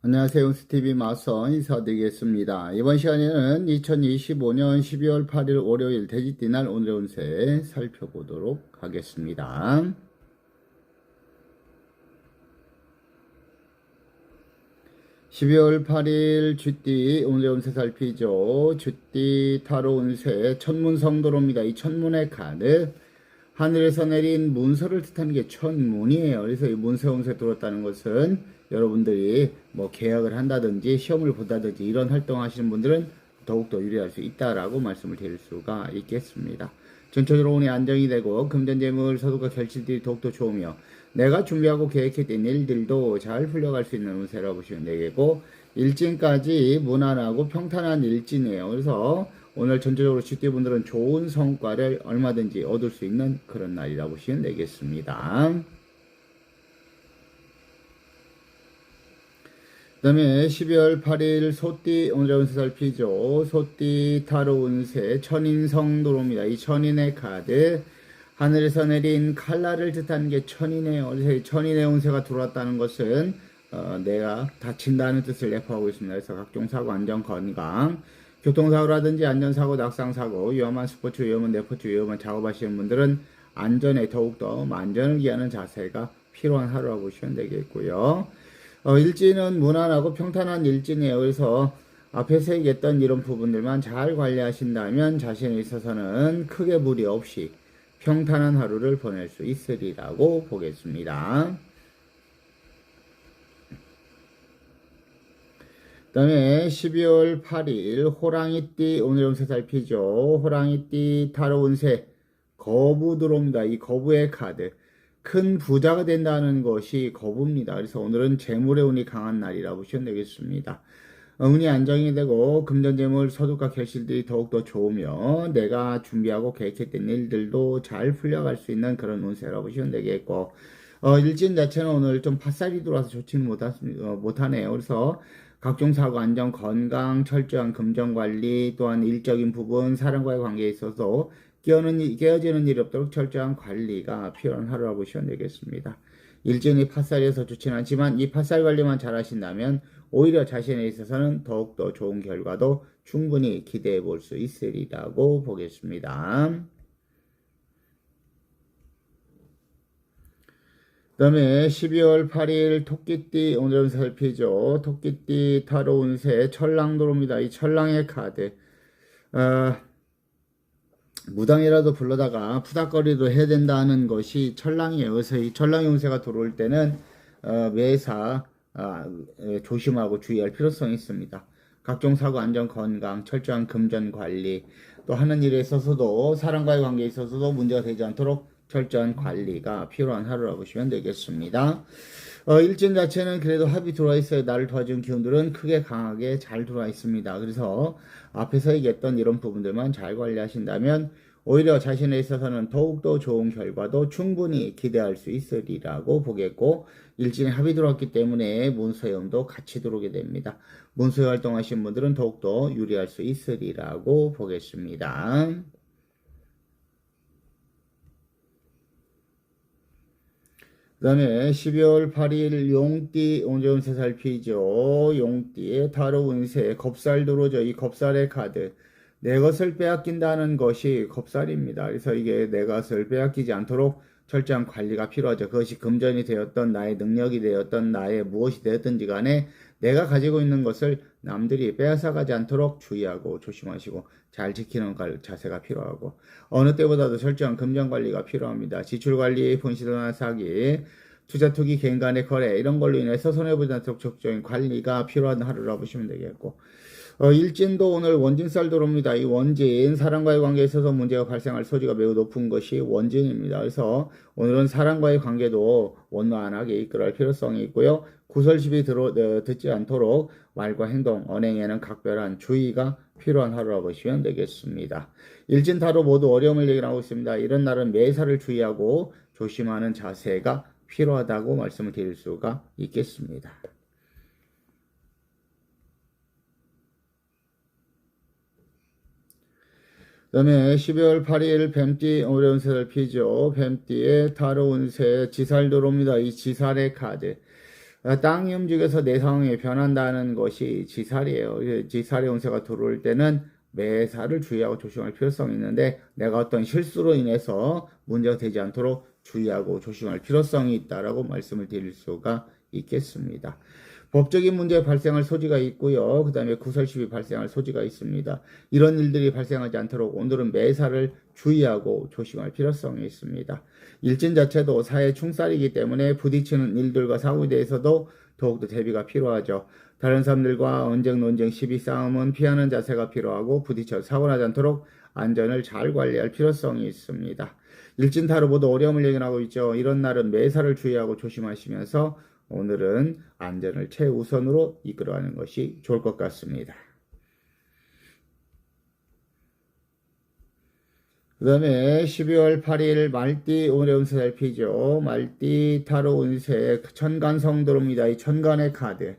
안녕하세요. 용스TV 마선 인사드리겠습니다. 이번 시간에는 2025년 12월 8일 월요일 돼지띠날 오늘의 운세 살펴보도록 하겠습니다. 12월 8일 쥐띠 오늘의 운세 살피죠. 쥐띠 타로 운세 천문성도로입니다. 이 천문의 카드 하늘에서 내린 문서를 뜻하는 게 천문이에요. 그래서 이 문서 운세 들어왔다는 것은 여러분들이 뭐 계약을 한다든지 시험을 본다든지 이런 활동하시는 분들은 더욱더 유리할 수 있다라고 말씀을 드릴 수가 있겠습니다. 전체적으로 운이 안정이 되고 금전재물 서두가 결실들이 더욱더 좋으며 내가 준비하고 계획했던 일들도 잘 풀려갈 수 있는 운세라고 보시면 되겠고, 일진까지 무난하고 평탄한 일진이에요. 그래서 오늘 전체적으로 쥐띠분들은 좋은 성과를 얼마든지 얻을 수 있는 그런 날이라고 보시면 되겠습니다. 그 다음에 12월 8일 소띠 오늘의 운세 살피죠. 소띠 타로 운세 천인성도로입니다. 이 천인의 카드 하늘에서 내린 칼날을 뜻하는 게 천인이에요. 그래서 천인의 운세가 들어왔다는 것은 내가 다친다는 뜻을 내포하고 있습니다. 그래서 각종 사고, 안전, 건강, 교통사고라든지 안전사고, 낙상사고, 위험한 스포츠, 위험한 내포츠, 위험한 작업하시는 분들은 안전에 더욱더 안전을 기하는 자세가 필요한 하루라고 보시면 되겠고요. 일진은 무난하고 평탄한 일진이에요. 그래서 앞에서 얘기했던 이런 부분들만 잘 관리하신다면 자신에 있어서는 크게 무리 없이 평탄한 하루를 보낼 수 있으리라고 보겠습니다. 그 다음에 12월 8일 호랑이띠 오늘 운세 살피죠. 호랑이띠 타로 운세 거부 들어옵니다. 이 거부의 카드 큰 부자가 된다는 것이 거부입니다. 그래서 오늘은 재물의 운이 강한 날이라고 보시면 되겠습니다. 운이 안정이 되고 금전재물 서두가 결실들이 더욱더 좋으며 내가 준비하고 계획했던 일들도 잘 풀려갈 수 있는 그런 운세라고 보시면 되겠고, 일진 자체는 오늘 좀 팥살이 들어와서 좋지는 못하네요. 그래서 각종 사고, 안전, 건강, 철저한 금전관리, 또한 일적인 부분, 사람과의 관계에 있어서 깨어지는 일이 없도록 철저한 관리가 필요한 하루라고 보시면 되겠습니다. 일진이 팥살이어서 좋지는 않지만 이 팥살 관리만 잘 하신다면 오히려 자신에 있어서는 더욱더 좋은 결과도 충분히 기대해 볼 수 있으리라고 보겠습니다. 그 다음에 12월 8일 토끼띠 오늘은 살피죠. 토끼띠 타로 운세 천랑도로입니다. 이 천랑의 카드 무당이라도 불러다가 푸닥거리도 해야 된다는 것이 천랑이에요. 그래서 이 천랑 운세가 들어올 때는 매사 조심하고 주의할 필요성이 있습니다. 각종 사고, 안전, 건강, 철저한 금전 관리, 또 하는 일에 있어서도 사람과의 관계에 있어서도 문제가 되지 않도록 철저한 관리가 필요한 하루라고 보시면 되겠습니다. 일진 자체는 그래도 합이 들어와 있어요. 나를 도와주는 기운들은 크게 강하게 잘 들어와 있습니다. 그래서 앞에서 얘기했던 이런 부분들만 잘 관리하신다면 오히려 자신에 있어서는 더욱더 좋은 결과도 충분히 기대할 수 있으리라고 보겠고, 일진에 합이 들어왔기 때문에 문서염도 같이 들어오게 됩니다. 문서 활동하신 분들은 더욱더 유리할 수 있으리라고 보겠습니다. 그 다음에 12월 8일 용띠 오늘 운세 살피죠. 용띠의 타로 운세 겁살 들어오죠. 이 겁살의 카드 내 것을 빼앗긴다는 것이 겁살입니다. 그래서 이게 내 것을 빼앗기지 않도록 철저한 관리가 필요하죠. 그것이 금전이 되었던 나의 능력이 되었던 나의 무엇이 되었든지 간에 내가 가지고 있는 것을 남들이 빼앗아가지 않도록 주의하고 조심하시고 잘 지키는 자세가 필요하고, 어느 때보다도 철저한 금전관리가 필요합니다. 지출관리, 분실이나 사기, 투자, 투기, 개인 간의 거래 이런 걸로 인해서 손해보지 않도록 적극적인 관리가 필요한 하루라고 보시면 되겠고, 일진도 오늘 원진살 들어옵니다. 이 원진, 사람과의 관계에 있어서 문제가 발생할 소지가 매우 높은 것이 원진입니다. 그래서 오늘은 사람과의 관계도 원만하게 이끌어갈 필요성이 있고요. 구설시비 듣지 않도록 말과 행동, 언행에는 각별한 주의가 필요한 하루라고 보시면 되겠습니다. 일진타로 모두 어려움을 얘기하고 있습니다. 이런 날은 매사를 주의하고 조심하는 자세가 필요하다고 말씀을 드릴 수가 있겠습니다. 그 다음에 12월 8일 뱀띠 오늘의 운세를 피죠. 뱀띠의 타로 운세 지살 들어옵니다. 이 지살의 카드 땅이 움직여서 내 상황이 변한다는 것이 지살이에요. 지살의 운세가 들어올 때는 매사를 주의하고 조심할 필요성이 있는데 내가 어떤 실수로 인해서 문제가 되지 않도록 주의하고 조심할 필요성이 있다라고 말씀을 드릴 수가 있겠습니다. 법적인 문제 발생할 소지가 있고요. 그 다음에 구설십이 발생할 소지가 있습니다. 이런 일들이 발생하지 않도록 오늘은 매사를 주의하고 조심할 필요성이 있습니다. 일진 자체도 사회 충살이기 때문에 부딪히는 일들과 사고에 대해서도 더욱더 대비가 필요하죠. 다른 사람들과 언쟁, 논쟁, 시비, 싸움은 피하는 자세가 필요하고 부딪혀 사고 나지 않도록 안전을 잘 관리할 필요성이 있습니다. 일진 타로보다 어려움을 예견하고 있죠. 이런 날은 매사를 주의하고 조심하시면서 오늘은 안전을 최우선으로 이끌어가는 것이 좋을 것 같습니다. 그 다음에 12월 8일 말띠 오늘의 운세 살피죠. 말띠 타로 운세 천간성 들어옵니다. 이 천간의 카드.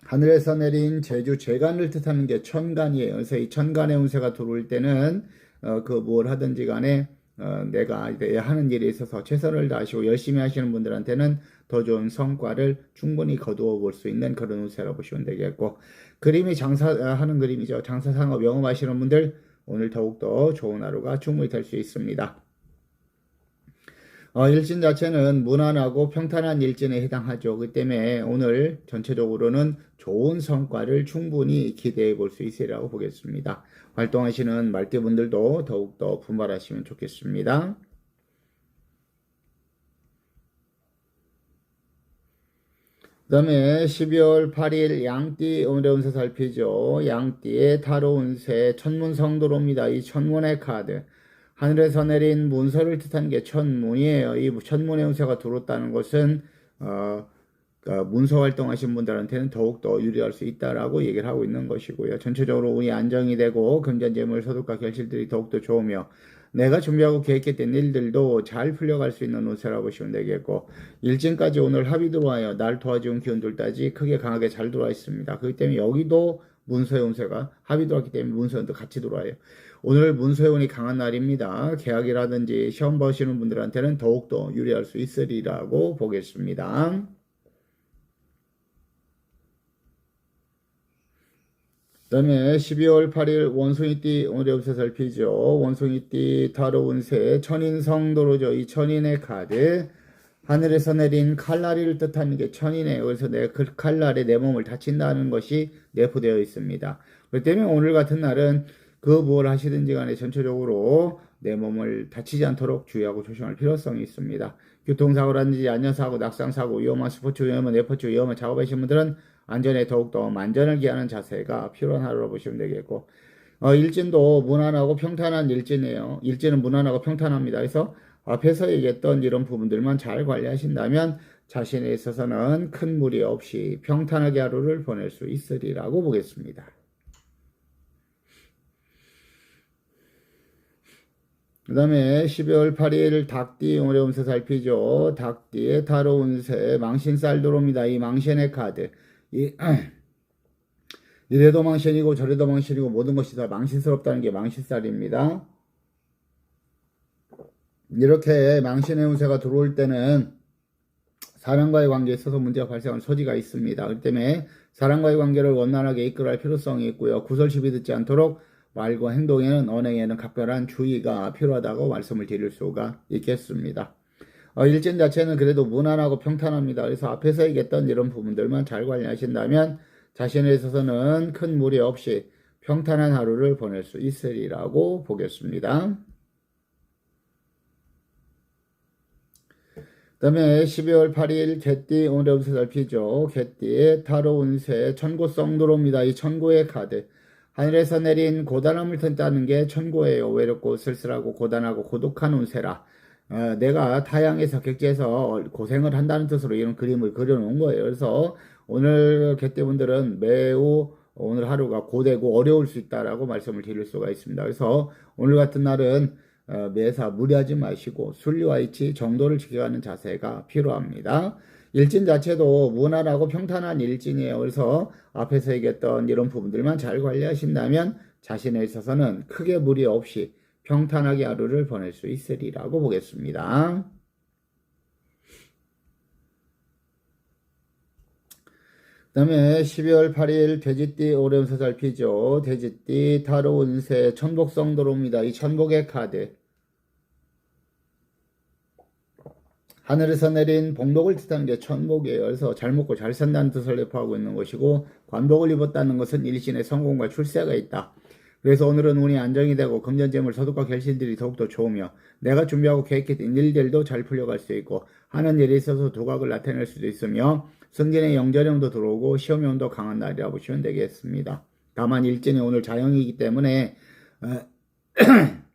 하늘에서 내린 제주 재간을 뜻하는 게 천간이에요. 그래서 이 천간의 운세가 들어올 때는 뭘 하든지 간에 내가 하는 일에 있어서 최선을 다하시고 열심히 하시는 분들한테는 더 좋은 성과를 충분히 거두어 볼 수 있는 그런 운세라고 보시면 되겠고, 그림이 장사하는 그림이죠. 장사 상업 영업하시는 분들 오늘 더욱더 좋은 하루가 충분히 될 수 있습니다. 일진 자체는 무난하고 평탄한 일진에 해당하죠. 그 때문에 오늘 전체적으로는 좋은 성과를 충분히 기대해 볼 수 있으리라고 보겠습니다. 활동하시는 말띠분들도 더욱더 분발하시면 좋겠습니다. 그 다음에 12월 8일 양띠 오늘의 운세 살피죠. 양띠의 타로 운세 천문성도로입니다. 이 천문의 카드. 하늘에서 내린 문서를 뜻하는 게 천문이에요. 이 천문의 운세가 들어왔다는 것은 문서 활동하신 분들한테는 더욱더 유리할 수 있다라고 얘기를 하고 있는 것이고요. 전체적으로 운이 안정이 되고 금전 재물 소득과 결실들이 더욱더 좋으며 내가 준비하고 계획했던 일들도 잘 풀려갈 수 있는 운세라고 보시면 되겠고, 일진까지 오늘 합이 들어와요. 날 도와주는 기운들까지 크게 강하게 잘 들어와 있습니다. 그렇기 때문에 여기도 문서의 운세가 합이 들어왔기 때문에 문서도 같이 들어와요. 오늘 문서의 운이 강한 날입니다. 계약이라든지 시험 보시는 분들한테는 더욱더 유리할 수 있으리라고 보겠습니다. 그 다음에 12월 8일 원숭이띠 오늘의 운세 살피죠. 원숭이띠 타로 운세 천인성도로죠. 이 천인의 카드. 하늘에서 내린 칼날이를 뜻하는 게 천이네요. 그래서 내가 그 칼날에 내 몸을 다친다는 것이 내포되어 있습니다. 그렇기 때문에 오늘 같은 날은 뭘 하시든지 간에 전체적으로 내 몸을 다치지 않도록 주의하고 조심할 필요성이 있습니다. 교통사고라든지 안전사고, 낙상사고, 위험한 스포츠, 위험한 레포츠, 위험한 작업하시는 분들은 안전에 더욱더 만전을 기하는 자세가 필요한 하루로 보시면 되겠고, 일진도 무난하고 평탄한 일진이에요. 일진은 무난하고 평탄합니다. 그래서 앞에서 얘기했던 이런 부분들만 잘 관리하신다면 자신에 있어서는 큰 무리 없이 평탄하게 하루를 보낼 수 있으리라고 보겠습니다. 그 다음에 12월 8일 닭띠 오늘의 운세 살피죠. 닭띠의 타로 운세 망신살 들어옵니다. 이 망신의 카드. 이래도 망신이고 저래도 망신이고 모든 것이 다 망신스럽다는 게 망신살입니다. 이렇게 망신의 운세가 들어올 때는 사람과의 관계에 있어서 문제가 발생할 소지가 있습니다. 그렇기 때문에 사람과의 관계를 원만하게 이끌어갈 필요성이 있고요. 구설시비 듣지 않도록 말과 행동에는 언행에는 각별한 주의가 필요하다고 말씀을 드릴 수가 있겠습니다. 일진 자체는 그래도 무난하고 평탄합니다. 그래서 앞에서 얘기했던 이런 부분들만 잘 관리하신다면 자신에 있어서는 큰 무리 없이 평탄한 하루를 보낼 수 있으리라고 보겠습니다. 그 다음에 12월 8일 개띠 오늘의 운세 살피죠. 개띠의 타로 운세 천고성 들어옵니다. 이 천고의 카드. 하늘에서 내린 고단함을 뜻하는 게 천고예요. 외롭고 쓸쓸하고 고단하고 고독한 운세라. 내가 타향에서 객지에서 고생을 한다는 뜻으로 이런 그림을 그려놓은 거예요. 그래서 오늘 개띠분들은 매우 오늘 하루가 고되고 어려울 수 있다라고 말씀을 드릴 수가 있습니다. 그래서 오늘 같은 날은 매사 무리하지 마시고 순리와 이치 정도를 지켜가는 자세가 필요합니다. 일진 자체도 무난하고 평탄한 일진이에요. 그래서 앞에서 얘기했던 이런 부분들만 잘 관리하신다면 자신에 있어서는 크게 무리 없이 평탄하게 하루를 보낼 수 있으리라고 보겠습니다. 다음에 12월 8일 돼지띠 오름세 살피죠. 돼지띠 타로 운세 천복성 들어옵니다. 이 천복의 카드. 하늘에서 내린 복록을 뜻하는 게 천복이에요. 그래서 잘 먹고 잘 산다는 뜻을 내포하고 있는 것이고, 관복을 입었다는 것은 일신의 성공과 출세가 있다. 그래서 오늘은 운이 안정이 되고 금전재물 소득과 결실들이 더욱더 좋으며 내가 준비하고 계획했던 일들도 잘 풀려갈 수 있고 하는 일에 있어서 두각을 나타낼 수도 있으며 승진의 영전형도 들어오고 시험의 운도 강한 날이라고 보시면 되겠습니다. 다만 일진이 오늘 자영이기 때문에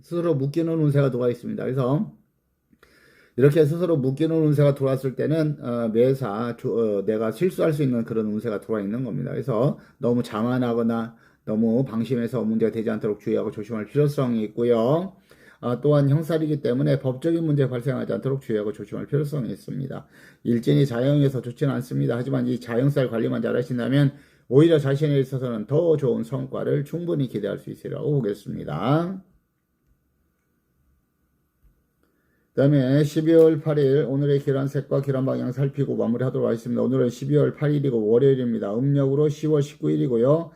스스로 묶이는 운세가 들어와 있습니다. 그래서 이렇게 스스로 묶이는 운세가 들어왔을 때는 매사 내가 실수할 수 있는 그런 운세가 들어와 있는 겁니다. 그래서 너무 자만하거나 너무 방심해서 문제가 되지 않도록 주의하고 조심할 필요성이 있고요. 또한 형살이기 때문에 법적인 문제 발생하지 않도록 주의하고 조심할 필요성이 있습니다. 일진이 자영에서 좋지는 않습니다. 하지만 이 자영살 관리만 잘 하신다면 오히려 자신에 있어서는 더 좋은 성과를 충분히 기대할 수 있으리라고 보겠습니다. 그 다음에 12월 8일 오늘의 기란색과 기란방향 살피고 마무리하도록 하겠습니다. 오늘은 12월 8일이고 월요일입니다. 음력으로 10월 19일이고요.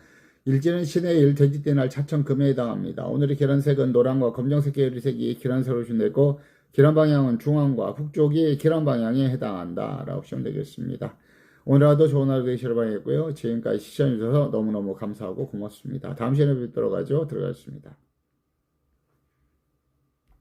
일지는 신의 일 돼지띠 날 차천금에 해당합니다. 오늘의 기란색은 노란과 검정색 계열의 색이 기란색으로 준비되고 기란방향은 중앙과 북쪽이 기란방향에 해당한다 라고 보시면 되겠습니다. 오늘 하루 좋은 하루 되시길 바라겠고요. 지금까지 시청해주셔서 너무너무 감사하고 고맙습니다. 다음 시간에 뵙도록 하죠. 들어가겠습니다.